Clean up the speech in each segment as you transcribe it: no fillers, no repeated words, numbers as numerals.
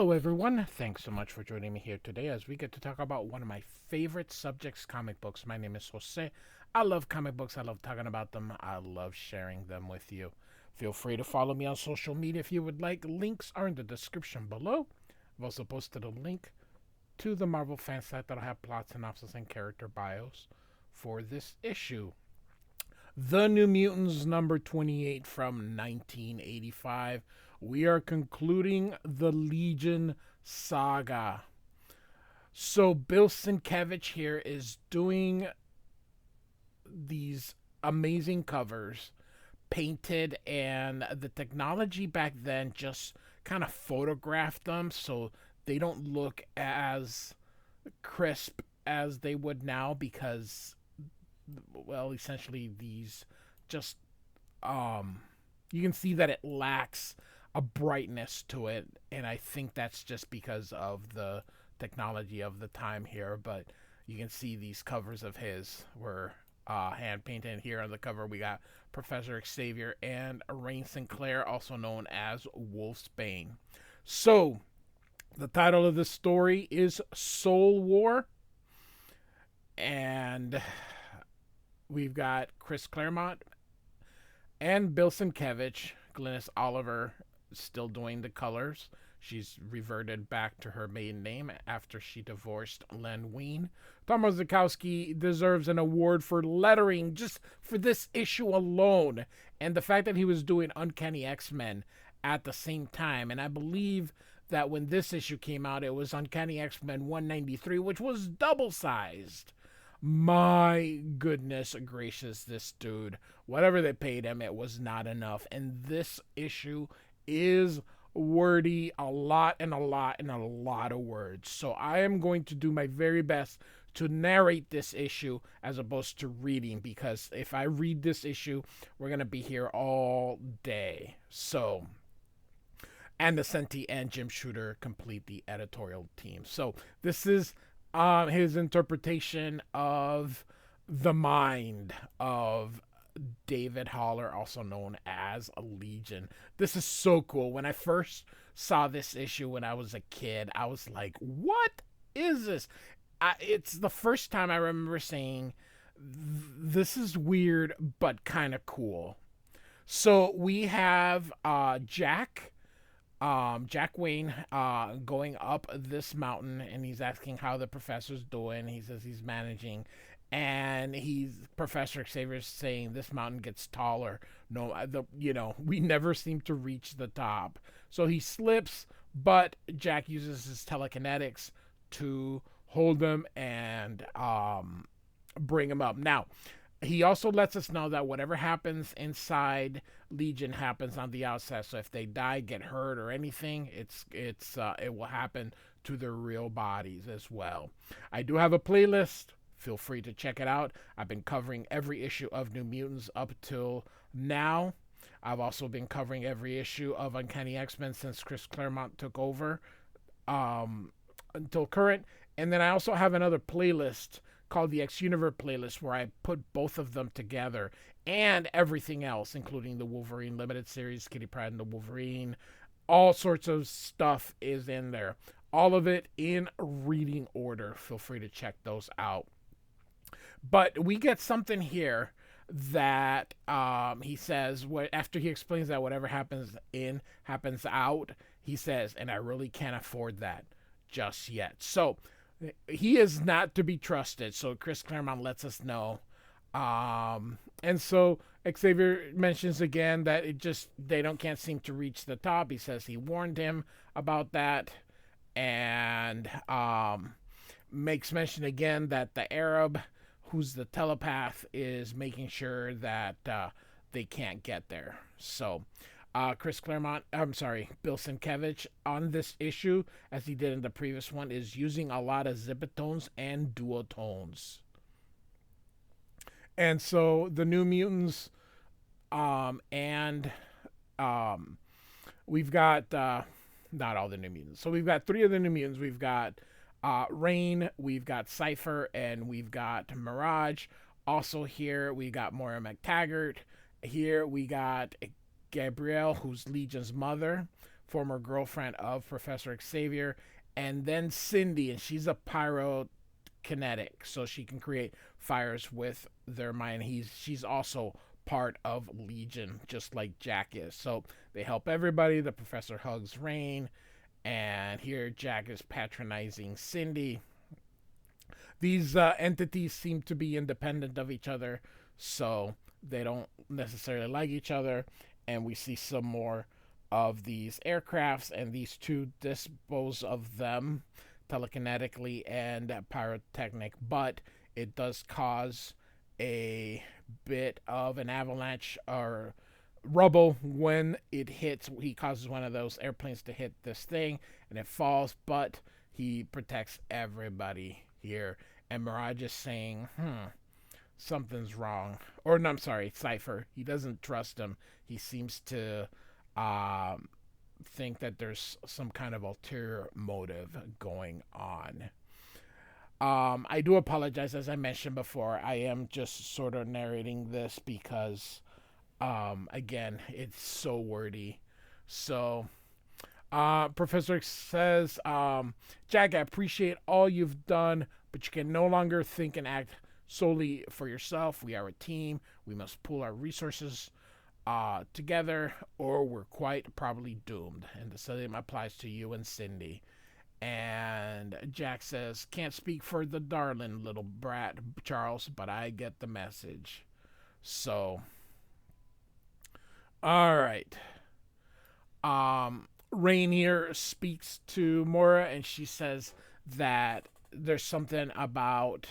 Hello, everyone. Thanks so much for joining me here today as we get to talk about one of my favorite subjects, comic books. My name is Jose. I love comic books. I love talking about them. I love sharing them with you. Feel free to follow me on social media if you would like. Links are in the description below. I've also posted a link to the Marvel fan site that'll have plot synopsis and character bios for this issue. The New Mutants number 28 from 1985. We are concluding the Legion saga. So Bill Sienkiewicz here is doing these amazing covers, painted, and the technology back then just kind of photographed them so they don't look as crisp as they would now because, well, essentially these just you can see that it lacks a brightness to it, and I think that's just because of the technology of the time here. But you can see these covers of his were hand painted. Here on the cover we got Professor Xavier and Rain Sinclair, also known as Wolfsbane. So the title of the story is Soul War, and we've got Chris Claremont and Bill Sienkiewicz. Glynis Oliver still doing the colors. She's reverted back to her maiden name after she divorced Len Wein. Tom Rozakowski deserves an award for lettering just for this issue alone, and the fact that he was doing Uncanny X-Men at the same time. And I believe that when this issue came out, it was Uncanny X-Men 193, which was double-sized. My goodness gracious, this dude, whatever they paid him, it was not enough. And this issue is wordy, a lot and a lot and a lot of words. So I am going to do my very best to narrate this issue as opposed to reading, because if I read this issue, we're going to be here all day. So, and the Senti and Jim Shooter complete the editorial team. So this is his interpretation of the mind of David Haller, also known as Legion. This is so cool. When I first saw this issue when I was a kid, I was like, what is this? It's the first time I remember saying, this is weird, but kind of cool. So we have Jack Wayne going up this mountain, and he's asking how the professor's doing. He says he's managing, and Professor Xavier's saying this mountain gets taller. We never seem to reach the top. So he slips, but Jack uses his telekinetics to hold him and bring him up. Now, he also lets us know that whatever happens inside Legion happens on the outside. So if they die, get hurt, or anything, it will happen to their real bodies as well. I do have a playlist. Feel free to check it out. I've been covering every issue of New Mutants up till now. I've also been covering every issue of Uncanny X-Men since Chris Claremont took over until current. And then I also have another playlist called the X Universe playlist, where I put both of them together and everything else, including the Wolverine limited series, Kitty Pryde and the Wolverine. All sorts of stuff is in there. All of it in reading order. Feel free to check those out. But we get something here that he says, after he explains that whatever happens in happens out, he says, and I really can't afford that just yet. So he is not to be trusted. So Chris Claremont lets us know. And so Xavier mentions again that they can't seem to reach the top. He says he warned him about that, and makes mention again that the Arab, who's the telepath, is making sure that they can't get there. So Bill Sienkiewicz on this issue, as he did in the previous one, is using a lot of zibitones and duotones. And so the New Mutants, we've got not all the New Mutants. So we've got three of the New Mutants. We've got Rain, we've got Cypher, and we've got Mirage. Also here we got Moira McTaggart. Here we got Gabrielle, who's Legion's mother. former girlfriend of Professor Xavier, and then Cindy, and she's a pyrokinetic, so she can create fires with their mind. She's also part of Legion, just like Jack is. So they help everybody. The professor hugs Rain, and here Jack is patronizing Cindy. These entities seem to be independent of each other, so they don't necessarily like each other. And we see some more of these aircrafts, and these two dispose of them telekinetically and pyrotechnic, but it does cause a bit of an avalanche or rubble when it hits. He causes one of those airplanes to hit this thing, and it falls, but he protects everybody here. And Mirage is saying, something's wrong. Or, no, I'm sorry, Cypher. He doesn't trust him. He seems to think that there's some kind of ulterior motive going on. I do apologize, as I mentioned before. I am just sort of narrating this because, again, it's so wordy. So, Professor X says, Jack, I appreciate all you've done, but you can no longer think and act solely for yourself. We are a team. We must pool our resources together, or we're quite probably doomed. And the same applies to you and Cindy. And Jack says, can't speak for the darling little brat, Charles, but I get the message. So, all right. Rain here speaks to Mora, and she says that there's something about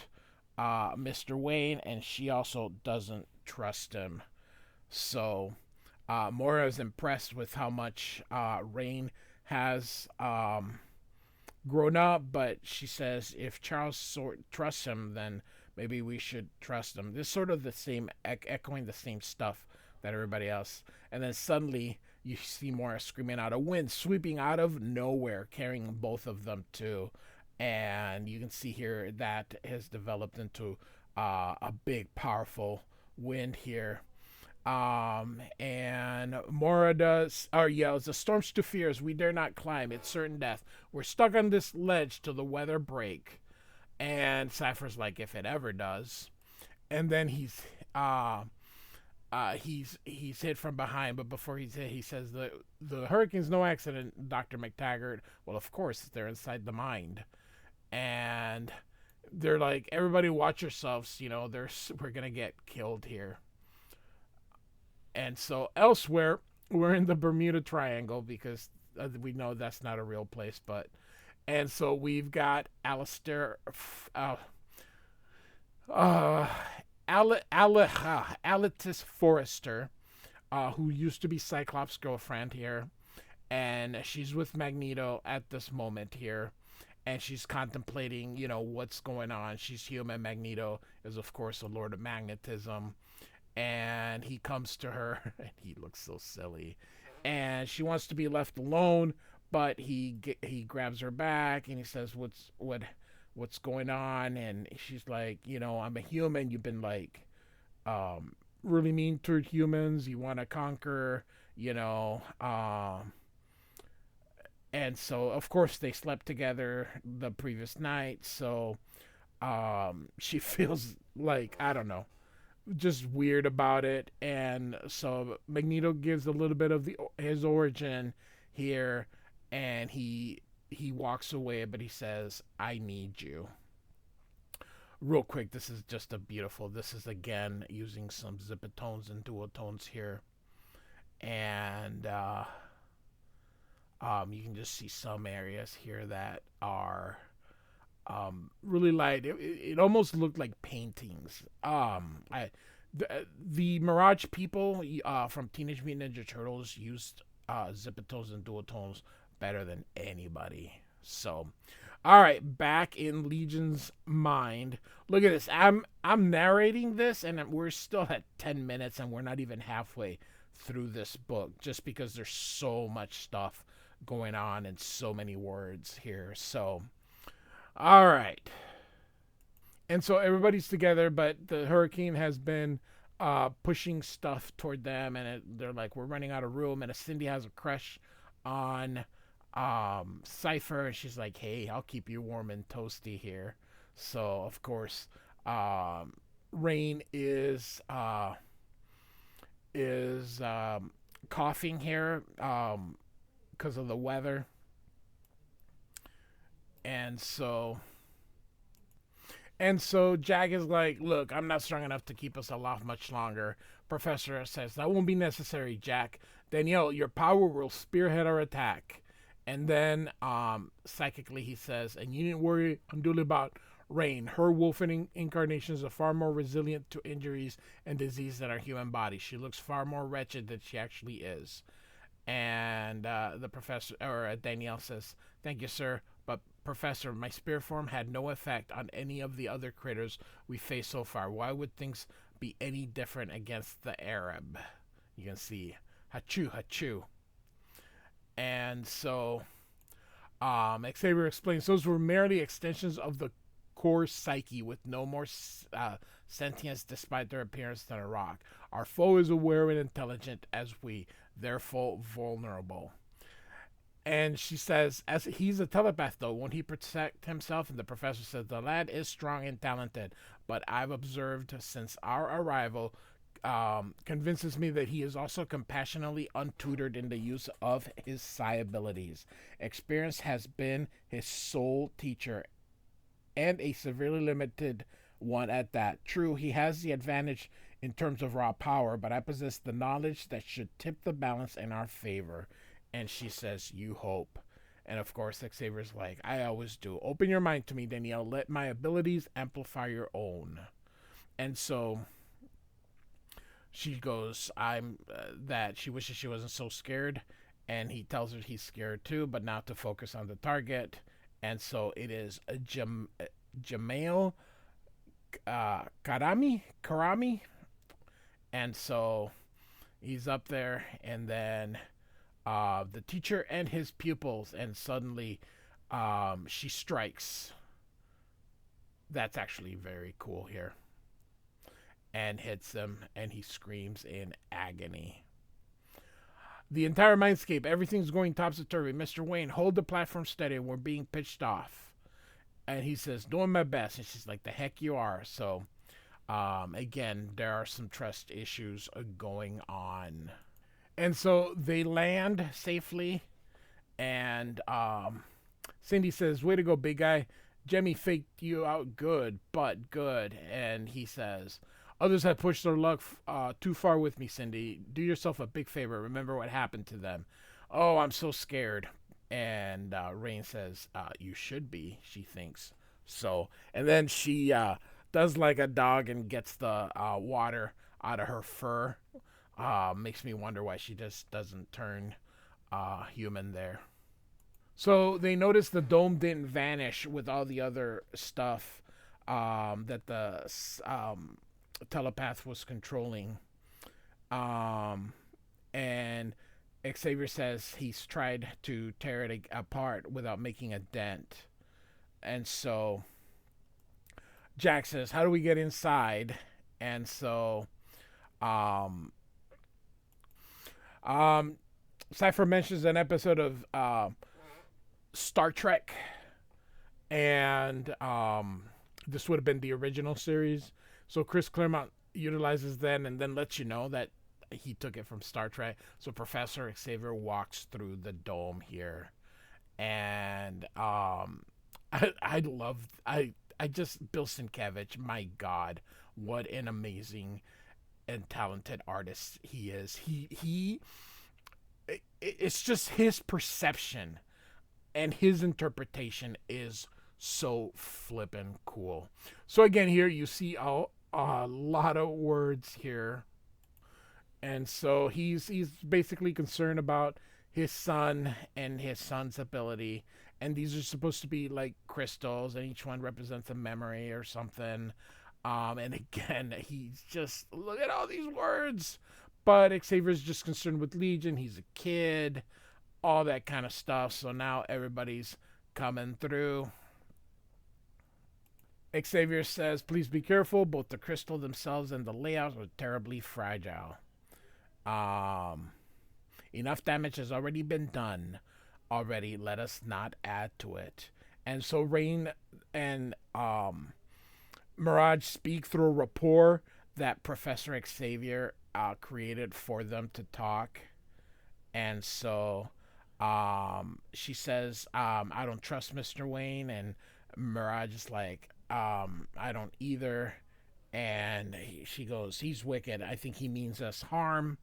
Mr. Wayne, and she also doesn't trust him. So, Mora is impressed with how much Rain has grown up, but she says if Charles trusts him, then maybe we should trust him. This is sort of the same, echoing the same stuff that everybody else. And then suddenly you see Mora screaming out, a wind sweeping out of nowhere, carrying both of them too. And you can see here that has developed into a big, powerful wind here. And Mora yells, the storm's too fierce, we dare not climb, it's certain death. We're stuck on this ledge till the weather break. And Cypher's like, if it ever does. And then he's hit from behind, but before he's hit, he says the hurricane's no accident, Dr. McTaggart. Well, of course, they're inside the mind. And they're like, everybody watch yourselves, we're gonna get killed here. And so elsewhere, we're in the Bermuda Triangle because we know that's not a real place, and so we've got Alistair, Alitus Forrester, who used to be Cyclops' girlfriend here, and she's with Magneto at this moment here, and she's contemplating, what's going on. She's human. Magneto is, of course, a Lord of Magnetism. And he comes to her, and he looks so silly. And she wants to be left alone, but he grabs her back, and he says, "What's going on?" And she's like, "I'm a human. You've been like, really mean toward humans. You want to conquer, And so, of course, they slept together the previous night. So, she feels like, I don't know, just weird about it. And so Magneto gives a little bit of his origin here, and he walks away, but he says, I need you. Real quick, this is just this is again using some zipitones and duotones here. And you can just see some areas here that are really light. It almost looked like paintings. The Mirage people from Teenage Mutant Ninja Turtles used zipitones and duotones better than anybody. So, all right, back in Legion's mind. Look at this. I'm narrating this, and we're still at 10 minutes, and we're not even halfway through this book, just because there's so much stuff going on and so many words here. So, all right. And so everybody's together, but the hurricane has been pushing stuff toward them, and they're like, we're running out of room. And Cindy has a crush on Cypher, and she's like, "Hey, I'll keep you warm and toasty here." So of course, um, Rain is coughing here because of the weather, and so Jag is like, "Look, I'm not strong enough to keep us aloft much longer." Professor says, "That won't be necessary, Jack. Danielle, your power will spearhead our attack." And then psychically he says, "And you needn't worry unduly about Rain. Her wolf incarnations are far more resilient to injuries and disease than our human body. She looks far more wretched than she actually is." And the professor or Danielle says, "Thank you, sir. But Professor, my spear form had no effect on any of the other critters we faced so far. Why would things be any different against the Arab?" You can see, hachu hachu. And so Xavier explains those were merely extensions of the core psyche with no more sentience despite their appearance than a rock. Our foe is aware and intelligent as we, therefore vulnerable. And she says, as he's a telepath though, won't he protect himself? And the professor says, the lad is strong and talented, but I've observed since our arrival convinces me that he is also compassionately untutored in the use of his psi abilities. Experience has been his sole teacher, and a severely limited one at that. True, he has the advantage in terms of raw power, but I possess the knowledge that should tip the balance in our favor. And she says, "You hope." And of course, Xavier's like, "I always do. Open your mind to me, Danielle. Let my abilities amplify your own." And so she goes, "I'm that." She wishes she wasn't so scared. And he tells her he's scared too, but now to focus on the target. And so it is a Jamail Karami. And so he's up there, and then the teacher and his pupils, and suddenly she strikes. That's actually very cool here. And hits him, and he screams in agony. The entire mindscape, everything's going topsy-turvy. Mr. Wayne, hold the platform steady. We're being pitched off. And he says, "Doing my best." And she's like, "The heck you are." So, again, there are some trust issues going on. And so they land safely, and Cindy says, "Way to go, big guy. Jemmy faked you out good, but good." And he says, "Others have pushed their luck too far with me, Cindy. Do yourself a big favor. Remember what happened to them." "Oh, I'm so scared." And Rain says, "You should be," she thinks. So, and then she does like a dog and gets the water out of her fur. Makes me wonder why she just doesn't turn human there. So they noticed the dome didn't vanish with all the other stuff that the telepath was controlling. Um, and Xavier says he's tried to tear it apart without making a dent. And so Jack says, "How do we get inside?" And so um, um, Cypher mentions an episode of Star Trek, and this would have been the original series. So Chris Claremont utilizes that and then lets you know that he took it from Star Trek. So Professor Xavier walks through the dome here, and I just Bill Sienkiewicz. My God, what an amazing and talented artist he is. It's just his perception and his interpretation is so flippin' cool. So again, here you see a lot of words here, and so he's basically concerned about his son and his son's ability. And these are supposed to be like crystals, and each one represents a memory or something. And again, he's just look at all these words. But Xavier's just concerned with Legion. He's a kid, all that kind of stuff. So now everybody's coming through. Xavier says, "Please be careful. Both the crystal themselves and the layouts are terribly fragile." Um, Enough damage has already been done. Already, let us not add to it. And so Rain and Mirage speak through a rapport that Professor Xavier created for them to talk. And so she says, I don't trust Mr. Wayne. And Mirage is like, I don't either. And she goes, he's wicked. I think he means us harm.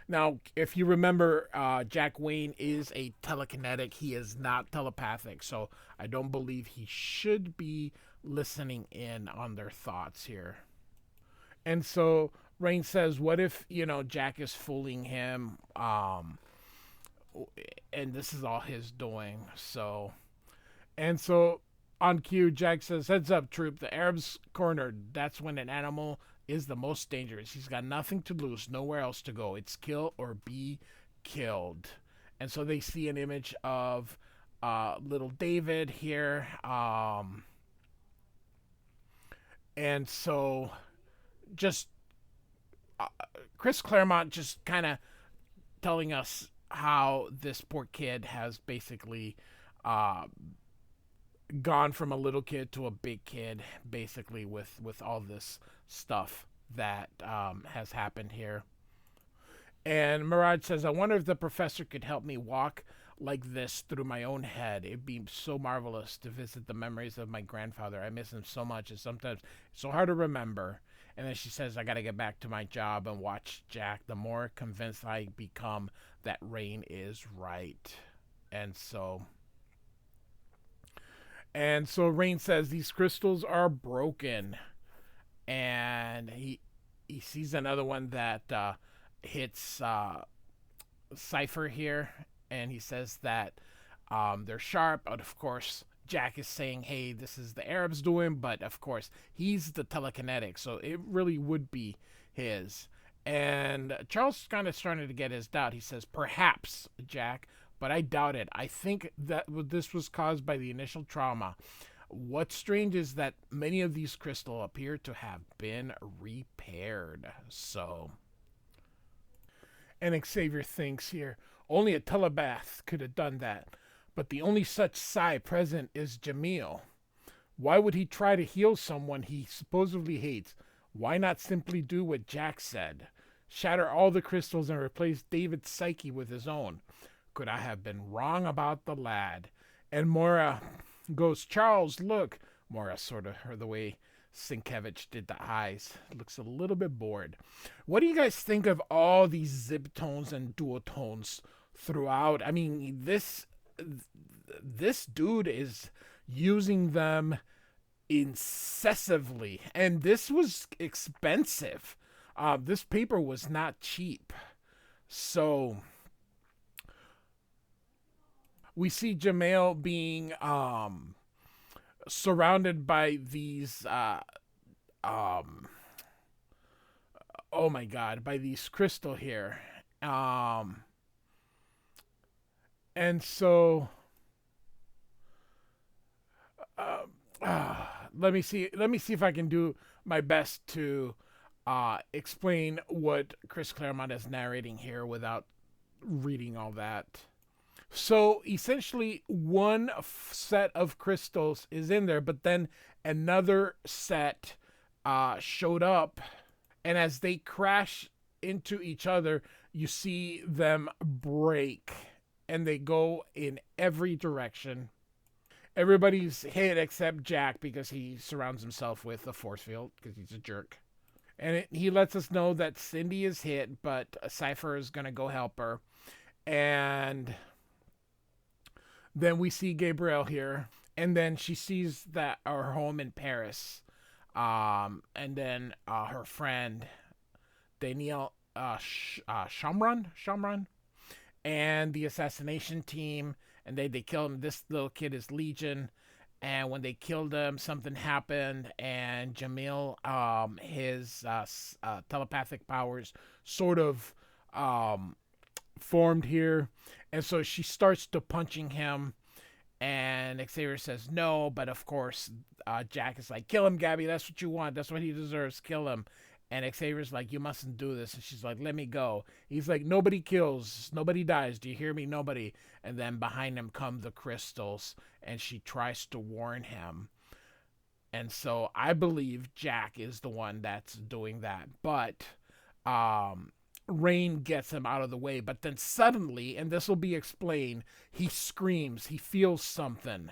Now, if you remember, Jack Wayne is a telekinetic. He is not telepathic. So I don't believe he should be listening in on their thoughts here. And so Rain says, what if, Jack is fooling him? And this is all his doing. And so on cue, Jack says, heads up, troop. The Arab's cornered. That's when an animal is the most dangerous. He's got nothing to lose, nowhere else to go. It's kill or be killed. And so they see an image of little David here. And so just Chris Claremont just kind of telling us how this poor kid has basically gone from a little kid to a big kid, basically with all this stuff that has happened here. And Mirage says, I wonder if the professor could help me walk like this through my own head. It'd be so marvelous to visit the memories of my grandfather. I miss him so much, and sometimes it's so hard to remember. And then she says, I got to get back to my job and watch Jack. The more convinced I become that Rain is right. And so Rain says, these crystals are broken. And he sees another one that hits Cypher here. And he says that they're sharp. But of course, Jack is saying, hey, this is the Arabs doing. But of course, he's the telekinetic. So it really would be his. And Charles is kind of starting to get his doubt. He says, perhaps, Jack, but I doubt it. I think that this was caused by the initial trauma. What's strange is that many of these crystals appear to have been repaired. So, and Xavier thinks here, only a telepath could have done that. But the only such psi present is Jamil. Why would he try to heal someone he supposedly hates? Why not simply do what Jack said? Shatter all the crystals and replace David's psyche with his own. Could I have been wrong about the lad? And Moira goes, Charles, look. Moira sort of the way Sienkiewicz did the eyes. Looks a little bit bored. What do you guys think of all these zip tones and duotones throughout? I mean, this dude is using them incessively, and this was expensive. This paper was not cheap. So we see Jamil being surrounded by these oh my god, by these crystal here. And so let me see if I can do my best to explain what Chris Claremont is narrating here without reading all that. So essentially, one set of crystals is in there, but then another set showed up, and as they crash into each other, you see them break, and they go in every direction. Everybody's hit except Jack because he surrounds himself with a force field because he's a jerk. And he lets us know that Cindy is hit, but Cypher is going to go help her. And then we see Gabrielle here. And then she sees that our home in Paris. And then her friend, Danielle Shamran. And the assassination team. And they kill him. This little kid is Legion. And when they killed him, something happened. And Jamil, his telepathic powers sort of formed here. And so she starts to punching him. And Xavier says no. But of course, Jack is like, kill him, Gabby. That's what you want. That's what he deserves. Kill him. And Xavier's like, you mustn't do this. And she's like, let me go. He's like, nobody kills, nobody dies. Do you hear me? Nobody. And then behind him come the crystals, and she tries to warn him. And so I believe Jack is the one that's doing that. But Rain gets him out of the way. But then suddenly, and this will be explained, he screams. He feels something.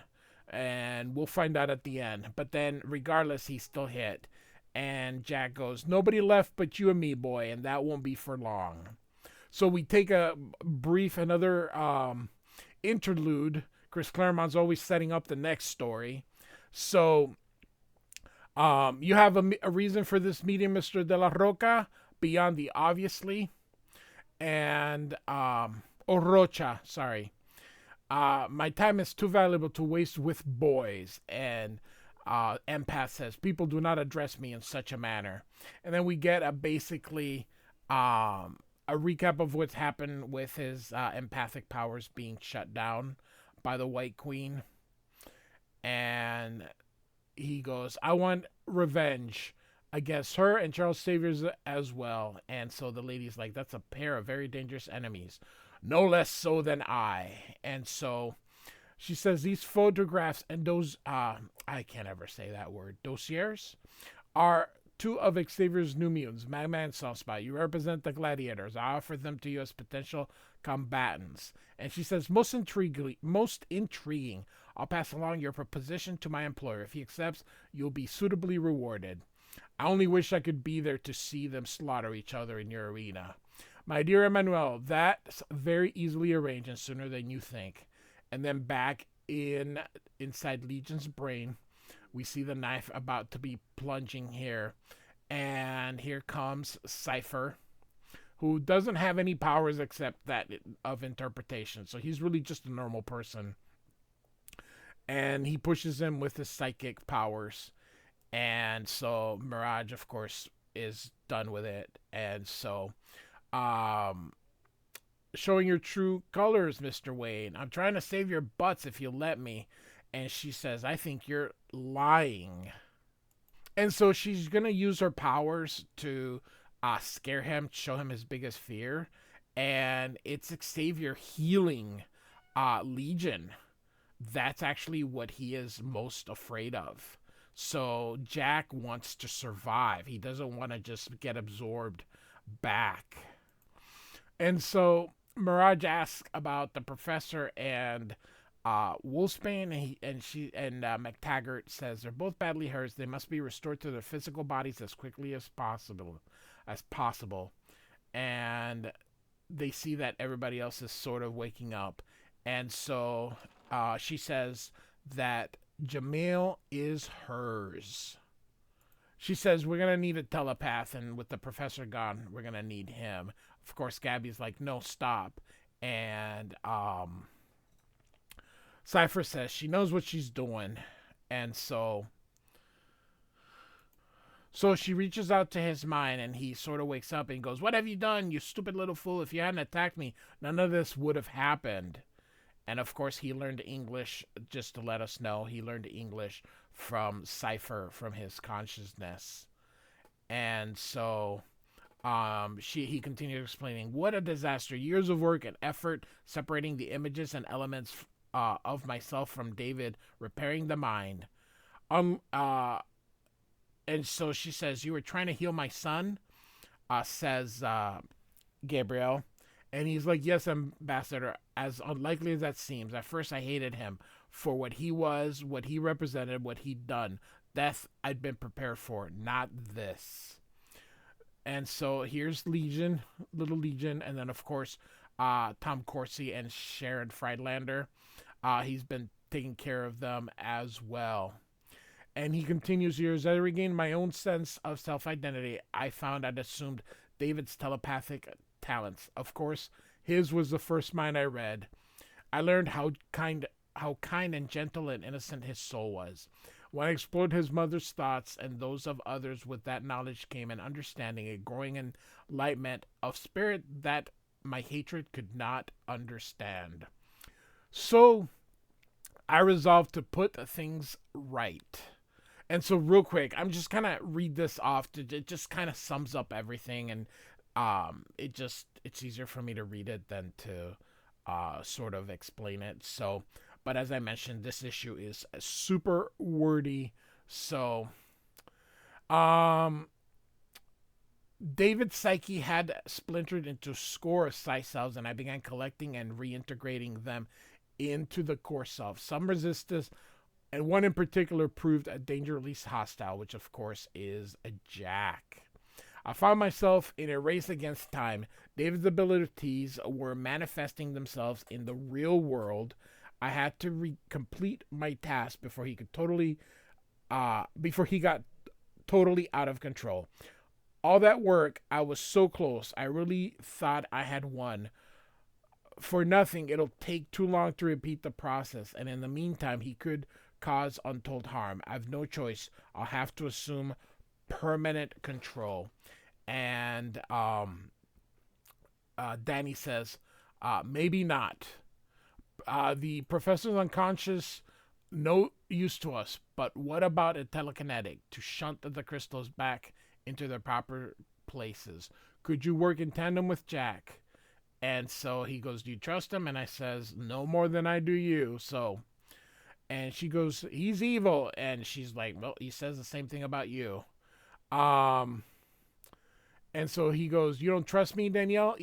And we'll find out at the end. But then, regardless, he's still hit. And Jack goes, nobody left but you and me, boy. And that won't be for long. So we take a brief, another interlude. Chris Claremont's always setting up the next story. So you have a reason for this meeting, Mr. De La Roca, beyond the obviously. And, Rocha, sorry. My time is too valuable to waste with boys. And Empath says, people do not address me in such a manner. And then we get basically a recap of what's happened with his empathic powers being shut down by the White Queen. And he goes, I want revenge against her and Charles Xavier's as well. And so the lady's like, that's a pair of very dangerous enemies. No less so than I. And so she says these photographs and those, I can't ever say that word, dossiers, are two of Xavier's new mutants, Magma and Sunspot. You represent the gladiators. I offer them to you as potential combatants. And she says, most intriguing. I'll pass along your proposition to my employer. If he accepts, you'll be suitably rewarded. I only wish I could be there to see them slaughter each other in your arena. My dear Emmanuel, that's very easily arranged and sooner than you think. And then back inside Legion's brain, we see the knife about to be plunging here. And here comes Cypher, who doesn't have any powers except that of interpretation. So he's really just a normal person. And he pushes him with his psychic powers. And so Mirage, of course, is done with it. And so, showing your true colors, Mr. Wayne. I'm trying to save your butts if you'll let me. And she says, I think you're lying. And so she's going to use her powers to scare him, show him his biggest fear. And it's Xavier healing Legion. That's actually what he is most afraid of. So Jack wants to survive. He doesn't want to just get absorbed back. And so Mirage asks about the professor and Wolfsbane, and McTaggart says they're both badly hurt. They must be restored to their physical bodies as quickly as possible. And they see that everybody else is sort of waking up. And so she says that Jamil is hers. She says, we're going to need a telepath, and with the professor gone, we're going to need him. Of course, Gabby's like, no, stop. And Cypher says she knows what she's doing. And so she reaches out to his mind, and he sort of wakes up and goes, what have you done, you stupid little fool? If you hadn't attacked me, none of this would have happened. And of course, he learned English, just to let us know. He learned English from Cypher, from his consciousness. And so he continued explaining, what a disaster. Years of work and effort separating the images and elements of myself from David, repairing the mind. And so she says, you were trying to heal my son? Says Gabriel. And he's like, yes, Ambassador, as unlikely as that seems. At first I hated him for what he was, what he represented, what he'd done. Death I'd been prepared for, not this. And so here's Legion, little Legion, and then of course Tom Corsi and Sharon Friedlander. He's been taking care of them as well. And he continues here, as I regained my own sense of self-identity, I found I'd assumed David's telepathic talents. Of course, his was the first mind I read. I learned how kind and gentle and innocent his soul was. When I explored his mother's thoughts and those of others, with that knowledge came an understanding, a growing enlightenment of spirit that my hatred could not understand. So I resolved to put things right. And so real quick, I'm just kind of read this off to it just kind of sums up everything, and it's easier for me to read it than to sort of explain it. So, but as I mentioned, this issue is super wordy. So, um David's psyche had splintered into a score of psi cells, and I began collecting and reintegrating them into the core self. Some resistance, and one in particular proved a dangerously hostile, which of course is a Jack. I found myself in a race against time. David's abilities were manifesting themselves in the real world. I had to complete my task before he got totally out of control. All that work, I was so close. I really thought I had won. For nothing, it'll take too long to repeat the process, and in the meantime, he could cause untold harm. I've no choice. I'll have to assume permanent control. And Danny says, maybe not. The professor's unconscious, no use to us, but what about a telekinetic to shunt the crystals back into their proper places? Could you work in tandem with Jack? And so he goes, do you trust him? And I says, no more than I do you. So, and she goes, he's evil. And she's like, well, he says the same thing about you. And so he goes, you don't trust me, Danielle?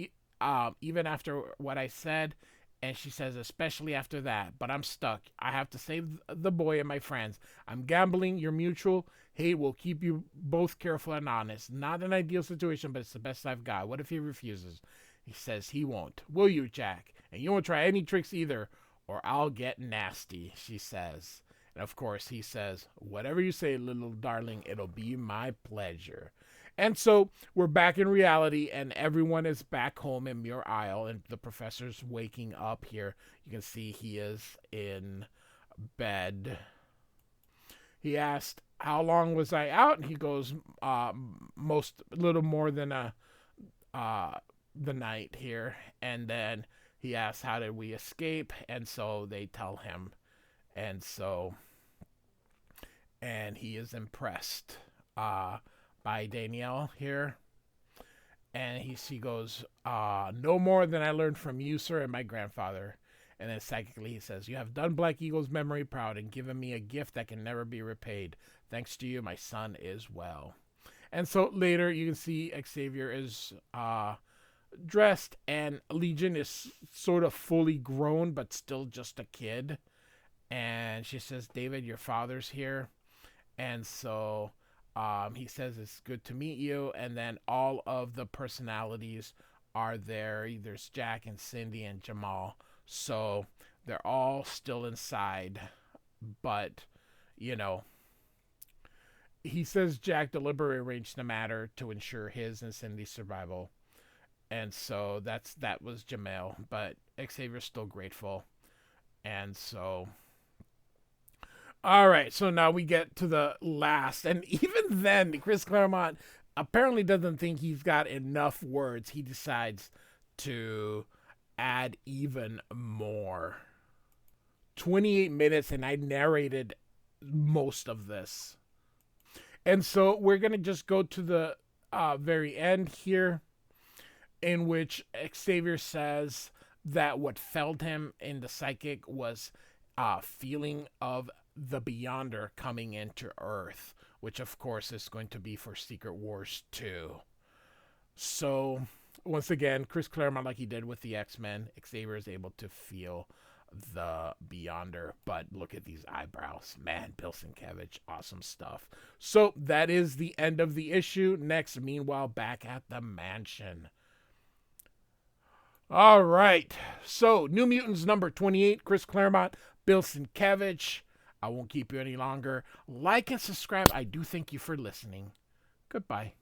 Even after what I said. And she says, especially after that. But I'm stuck. I have to save the boy and my friends. I'm gambling. Your mutual hate will keep you both careful and honest. Not an ideal situation, but it's the best I've got. What if he refuses? He says he won't. Will you, Jack? And you won't try any tricks either, or I'll get nasty, she says. And of course, he says, whatever you say, little darling, it'll be my pleasure. And so we're back in reality, and everyone is back home in Muir Isle, and the professor's waking up here. You can see he is in bed. He asked, how long was I out? And he goes, little more than the night here. And then he asks, how did we escape? And so they tell him. And he is impressed by Danielle here. And she goes, no more than I learned from you, sir, and my grandfather. And then psychically he says, you have done Black Eagle's memory proud and given me a gift that can never be repaid. Thanks to you, my son is well. And so later you can see Xavier is dressed, and Legion is sort of fully grown but still just a kid. And she says, David, your father's here. And so he says, it's good to meet you. And then all of the personalities are there. There's Jack and Cindy and Jamal. So they're all still inside. But, you know, he says Jack deliberately arranged the matter to ensure his and Cindy's survival. And so that was Jamal. But Xavier's still grateful. And so... all right, so now we get to the last. And even then, Chris Claremont apparently doesn't think he's got enough words. He decides to add even more. 28 minutes, and I narrated most of this. And so we're going to just go to the very end here, in which Xavier says that what felled him in the psychic was feeling of the Beyonder coming into Earth, which of course is going to be for Secret Wars 2. So once again, Chris Claremont, like he did with the X-Men, Xavier is able to feel the Beyonder. But look at these eyebrows. Man, Bill Sienkiewicz, awesome stuff. So that is the end of the issue. Next, meanwhile, back at the mansion. All right. So, New Mutants number 28, Chris Claremont, Bill Sienkiewicz. I won't keep you any longer. Like and subscribe. I do thank you for listening. Goodbye.